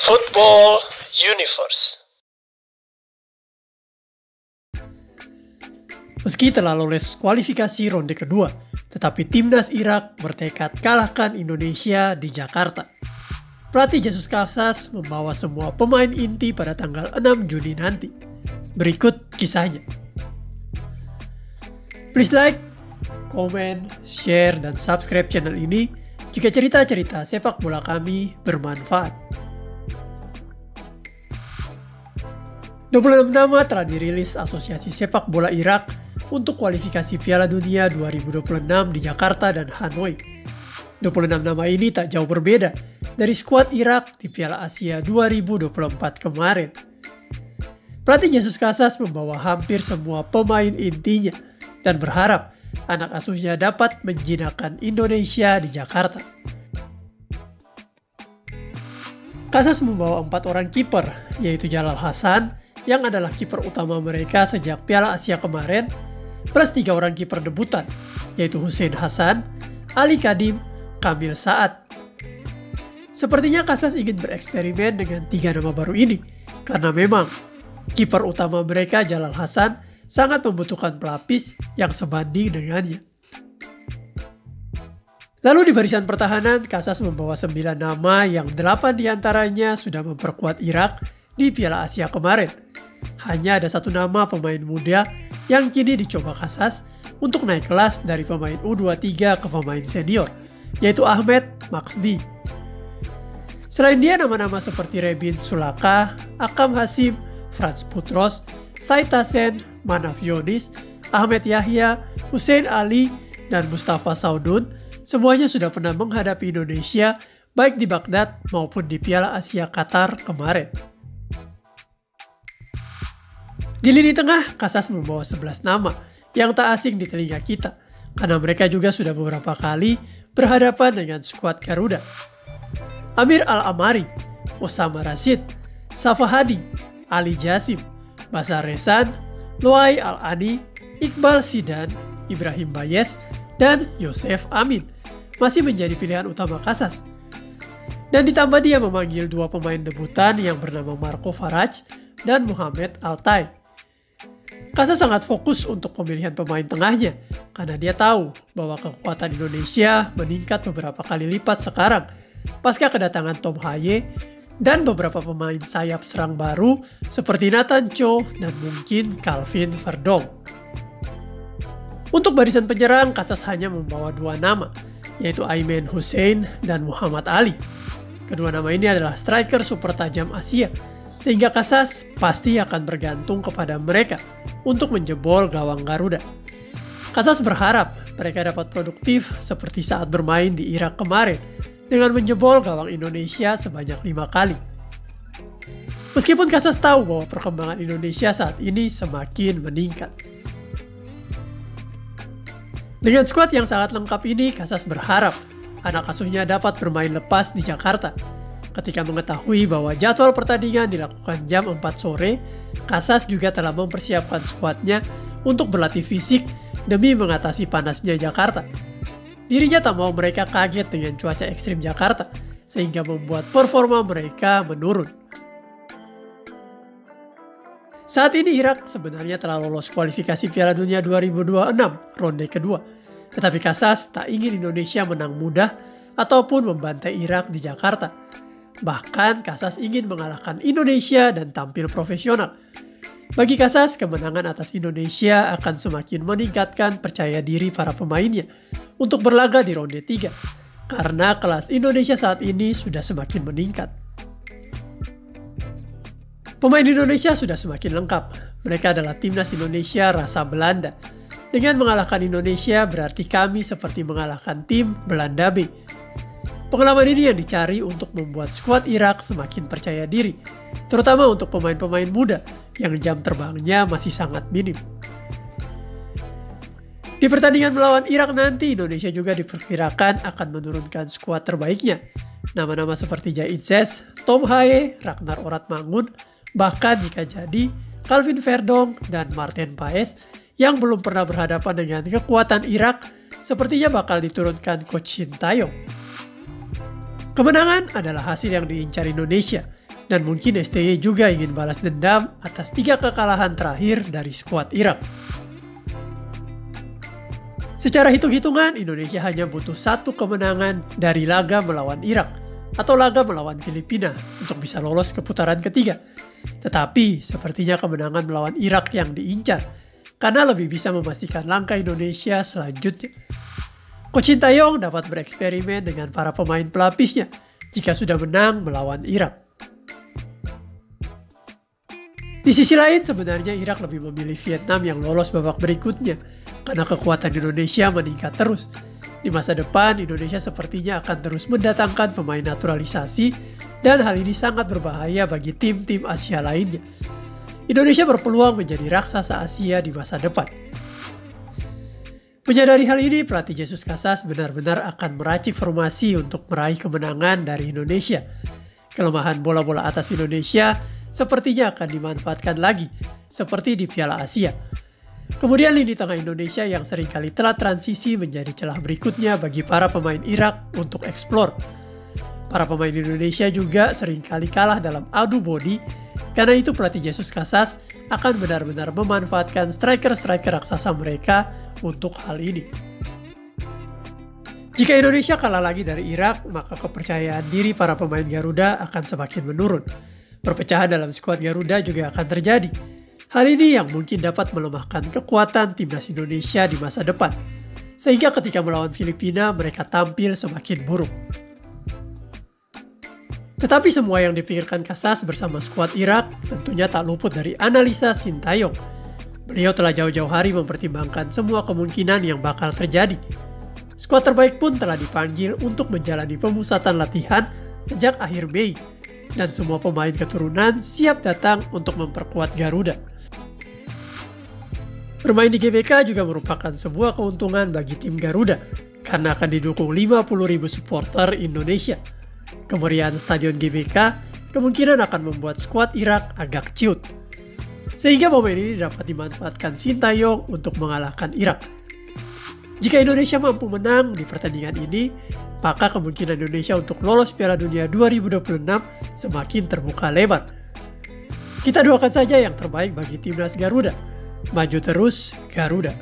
Football Universe. Meski telah lolos kualifikasi ronde kedua, tetapi timnas Irak bertekad kalahkan Indonesia di Jakarta. Pelatih Jesus Casas membawa semua pemain inti pada tanggal 6 Juni nanti. Berikut kisahnya. Please like, comment, share, dan subscribe channel ini jika cerita-cerita sepak bola kami bermanfaat. 26 nama telah dirilis Asosiasi Sepak Bola Irak untuk kualifikasi Piala Dunia 2026 di Jakarta dan Hanoi. 26 nama ini tak jauh berbeda dari skuad Irak di Piala Asia 2024 kemarin. Pelatih Jesus Casas membawa hampir semua pemain intinya dan berharap anak asuhnya dapat menjinakkan Indonesia di Jakarta. Casas membawa 4 orang kiper, yaitu Jalal Hasan, yang adalah kiper utama mereka sejak Piala Asia kemarin, plus 3 orang kiper debutan, yaitu Hussein Hassan, Ali Kadim, Kamil Saad. Sepertinya Casas ingin bereksperimen dengan 3 nama baru ini, karena memang kiper utama mereka Jalal Hasan sangat membutuhkan pelapis yang sebanding dengannya. Lalu di barisan pertahanan, Casas membawa 9 nama yang 8 diantaranya sudah memperkuat Irak di Piala Asia kemarin. Hanya ada 1 nama pemain muda yang kini dicoba Casas untuk naik kelas dari pemain U23 ke pemain senior, yaitu Ahmed Maksdi. Selain dia, nama-nama seperti Rebin Sulaka, Akam Hasim, Frans Putros, Said Tasen, Manaf Yonis, Ahmed Yahya, Hussein Ali, dan Mustafa Saudun semuanya sudah pernah menghadapi Indonesia baik di Baghdad maupun di Piala Asia Qatar kemarin. Di lini tengah, Casas membawa 11 nama yang tak asing di telinga kita, karena mereka juga sudah beberapa kali berhadapan dengan skuad Garuda. Amir Al-Amari, Osama Rashid, Safa Hadi, Ali Jasim, Basar Resan, Loai Al-Ani, Iqbal Sidan, Ibrahim Bayes, dan Yosef Amin masih menjadi pilihan utama Casas. Dan ditambah dia memanggil 2 pemain debutan yang bernama Marco Faraj dan Muhammad Altai. Casas sangat fokus untuk pemilihan pemain tengahnya karena dia tahu bahwa kekuatan Indonesia meningkat beberapa kali lipat sekarang pasca kedatangan Tom Haye dan beberapa pemain sayap serang baru seperti Nathan Cho dan mungkin Calvin Verdong. Untuk barisan penyerang, Casas hanya membawa 2 nama, yaitu Aiman Hussein dan Muhammad Ali. Kedua nama ini adalah striker super tajam Asia, sehingga Casas pasti akan bergantung kepada mereka untuk menjebol gawang Garuda. Casas berharap mereka dapat produktif seperti saat bermain di Irak kemarin dengan menjebol gawang Indonesia sebanyak 5 kali. Meskipun Casas tahu bahwa perkembangan Indonesia saat ini semakin meningkat. Dengan skuad yang sangat lengkap ini, Casas berharap anak asuhnya dapat bermain lepas di Jakarta. Ketika mengetahui bahwa jadwal pertandingan dilakukan jam 4 sore, Casas juga telah mempersiapkan skuadnya untuk berlatih fisik demi mengatasi panasnya Jakarta. Dirinya tak mau mereka kaget dengan cuaca ekstrim Jakarta, sehingga membuat performa mereka menurun. Saat ini Irak sebenarnya telah lolos kualifikasi Piala Dunia 2026 ronde kedua, tetapi Casas tak ingin Indonesia menang mudah ataupun membantai Irak di Jakarta. Bahkan Casas ingin mengalahkan Indonesia dan tampil profesional. Bagi Casas, kemenangan atas Indonesia akan semakin meningkatkan percaya diri para pemainnya untuk berlaga di ronde 3, karena kelas Indonesia saat ini sudah semakin meningkat. Pemain Indonesia sudah semakin lengkap. Mereka adalah timnas Indonesia rasa Belanda. Dengan mengalahkan Indonesia berarti kami seperti mengalahkan tim Belanda B. Pengalaman ini yang dicari untuk membuat skuad Irak semakin percaya diri, terutama untuk pemain-pemain muda yang jam terbangnya masih sangat minim. Di pertandingan melawan Irak nanti, Indonesia juga diperkirakan akan menurunkan skuad terbaiknya. Nama-nama seperti Jaid Zes, Tom Haye, Ragnar Oratmangun, bahkan jika jadi Calvin Verdong dan Martin Paes yang belum pernah berhadapan dengan kekuatan Irak, sepertinya bakal diturunkan Coach Shin Taeyong. Kemenangan adalah hasil yang diincar Indonesia, Dan mungkin STY juga ingin balas dendam atas 3 kekalahan terakhir dari skuad Irak. Secara hitung-hitungan, Indonesia hanya butuh 1 kemenangan dari laga melawan Irak atau laga melawan Filipina untuk bisa lolos ke putaran ketiga. Tetapi sepertinya kemenangan melawan Irak yang diincar karena lebih bisa memastikan langkah Indonesia selanjutnya. Coach Sintayong dapat bereksperimen dengan para pemain pelapisnya jika sudah menang melawan Irak. Di sisi lain, sebenarnya Irak lebih memilih Vietnam yang lolos babak berikutnya karena kekuatan Indonesia meningkat terus. Di masa depan, Indonesia sepertinya akan terus mendatangkan pemain naturalisasi dan hal ini sangat berbahaya bagi tim-tim Asia lainnya. Indonesia berpeluang menjadi raksasa Asia di masa depan. Menyadari hal ini, pelatih Jesus Casas benar-benar akan meracik formasi untuk meraih kemenangan dari Indonesia. Kelemahan bola-bola atas Indonesia sepertinya akan dimanfaatkan lagi, seperti di Piala Asia. Kemudian lini tengah Indonesia yang seringkali telah transisi menjadi celah berikutnya bagi para pemain Irak untuk eksplor. Para pemain Indonesia juga seringkali kalah dalam adu body, karena itu pelatih Jesus Casas akan benar-benar memanfaatkan striker-striker raksasa mereka untuk hal ini. Jika Indonesia kalah lagi dari Irak, maka kepercayaan diri para pemain Garuda akan semakin menurun. Perpecahan dalam skuad Garuda juga akan terjadi. Hal ini yang mungkin dapat melemahkan kekuatan timnas Indonesia di masa depan. Sehingga ketika melawan Filipina, mereka tampil semakin buruk. Tetapi semua yang dipikirkan Casas bersama skuad Irak tentunya tak luput dari analisa Sintayong. Beliau telah jauh-jauh hari mempertimbangkan semua kemungkinan yang bakal terjadi. Skuad terbaik pun telah dipanggil untuk menjalani pemusatan latihan sejak akhir Mei. Dan semua pemain keturunan siap datang untuk memperkuat Garuda. Bermain di GBK juga merupakan sebuah keuntungan bagi tim Garuda karena akan didukung 50.000 supporter Indonesia. Kemeriahan stadion GBK kemungkinan akan membuat skuad Irak agak ciut. Sehingga momen ini dapat dimanfaatkan Sintayong untuk mengalahkan Irak. Jika Indonesia mampu menang di pertandingan ini, maka kemungkinan Indonesia untuk lolos Piala Dunia 2026 semakin terbuka lebar. Kita doakan saja yang terbaik bagi timnas Garuda. Maju terus, Garuda!